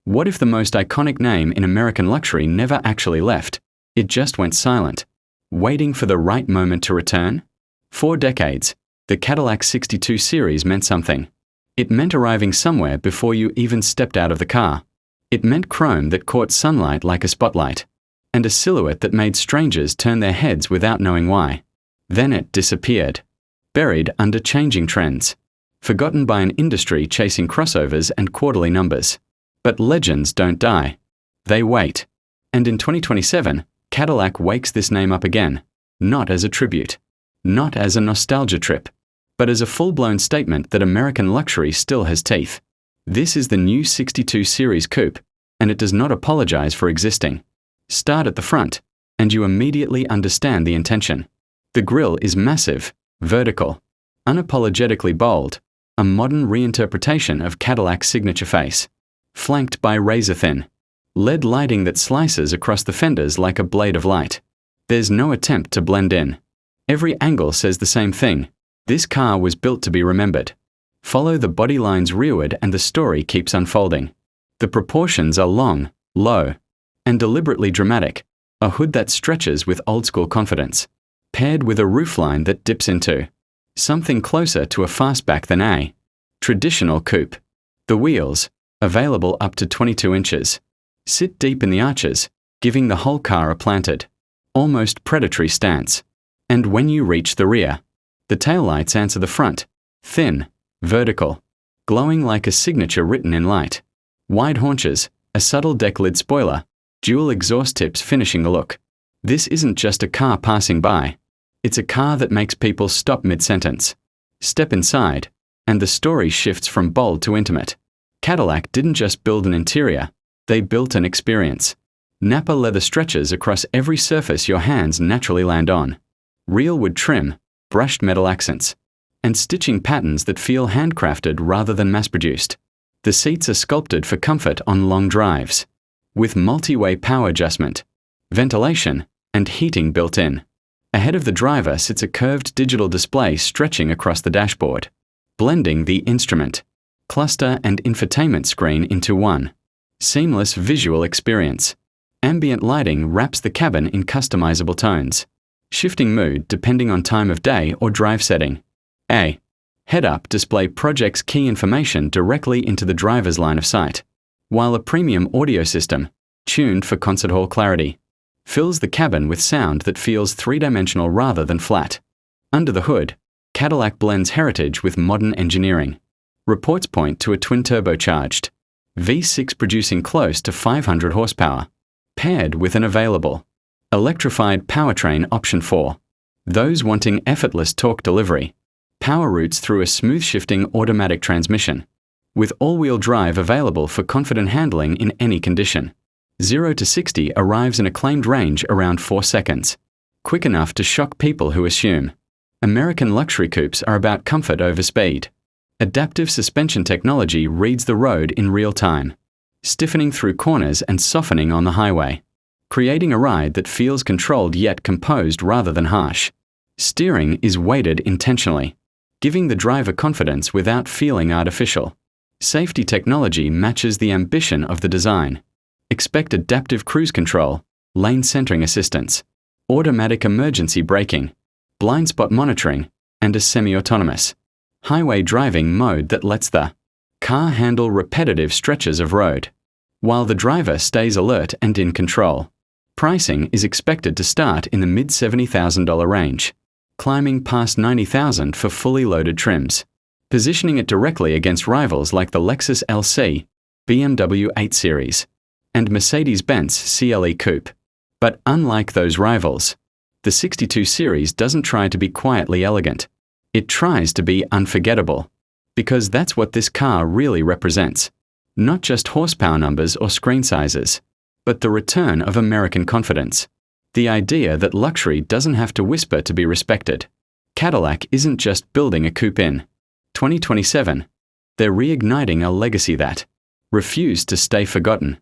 What if the most iconic name in American luxury never actually left? It just went silent, waiting for the right moment to return? For decades, the Cadillac 62 series meant something. It meant arriving somewhere before you even stepped out of the car. It meant chrome that caught sunlight like a spotlight, and a silhouette that made strangers turn their heads without knowing why. Then it disappeared, buried under changing trends, forgotten by an industry chasing crossovers and quarterly numbers. But legends don't die. They wait. And in 2027, Cadillac wakes this name up again, not as a tribute, not as a nostalgia trip, but as a full-blown statement that American luxury still has teeth. This is the new 62 Series Coupe, and it does not apologize for existing. Start at the front, and you immediately understand the intention. The grille is massive, vertical, unapologetically bold, a modern reinterpretation of Cadillac's signature face, flanked by razor-thin LED lighting that slices across the fenders like a blade of light. There's no attempt to blend in. Every angle says the same thing. This car was built to be remembered. Follow the body lines rearward and the story keeps unfolding. The proportions are long, low, and deliberately dramatic, a hood that stretches with old-school confidence, paired with a roofline that dips into something closer to a fastback than a traditional coupe. The wheels, available up to 22 inches, sit deep in the arches, giving the whole car a planted, almost predatory stance. And when you reach the rear, the taillights answer the front, thin, vertical, glowing like a signature written in light. Wide haunches, a subtle deck lid spoiler, dual exhaust tips finishing the look. This isn't just a car passing by. It's a car that makes people stop mid-sentence, step inside, and the story shifts from bold to intimate. Cadillac didn't just build an interior, they built an experience. Napa leather stretches across every surface your hands naturally land on. Real wood trim, brushed metal accents, and stitching patterns that feel handcrafted rather than mass-produced. The seats are sculpted for comfort on long drives, with multi-way power adjustment, ventilation, and heating built in. Ahead of the driver sits a curved digital display stretching across the dashboard, blending the instrument, cluster and infotainment screen into one seamless visual experience. Ambient lighting wraps the cabin in customizable tones, shifting mood depending on time of day or drive setting. A head-up display projects key information directly into the driver's line of sight, while a premium audio system, tuned for concert hall clarity, fills the cabin with sound that feels three-dimensional rather than flat. Under the hood, Cadillac blends heritage with modern engineering. Reports point to a twin-turbocharged V6 producing close to 500 horsepower, paired with an available electrified powertrain option for those wanting effortless torque delivery. Power routes through a smooth-shifting automatic transmission, with all-wheel drive available for confident handling in any condition. 0 to 60 arrives in a claimed range around 4 seconds, quick enough to shock people who assume American luxury coupes are about comfort over speed. Adaptive suspension technology reads the road in real time, stiffening through corners and softening on the highway, creating a ride that feels controlled yet composed rather than harsh. Steering is weighted intentionally, giving the driver confidence without feeling artificial. Safety technology matches the ambition of the design. Expect adaptive cruise control, lane centering assistance, automatic emergency braking, blind spot monitoring, and a semi-autonomous highway driving mode that lets the car handle repetitive stretches of road, while the driver stays alert and in control. Pricing is expected to start in the mid-$70,000 range, climbing past $90,000 for fully loaded trims, positioning it directly against rivals like the Lexus LC, BMW 8 Series, and Mercedes-Benz CLE Coupe. But unlike those rivals, the 62 Series doesn't try to be quietly elegant. It tries to be unforgettable, because that's what this car really represents. Not just horsepower numbers or screen sizes, but the return of American confidence. The idea that luxury doesn't have to whisper to be respected. Cadillac isn't just building a coupe in 2027. They're reigniting a legacy that refused to stay forgotten.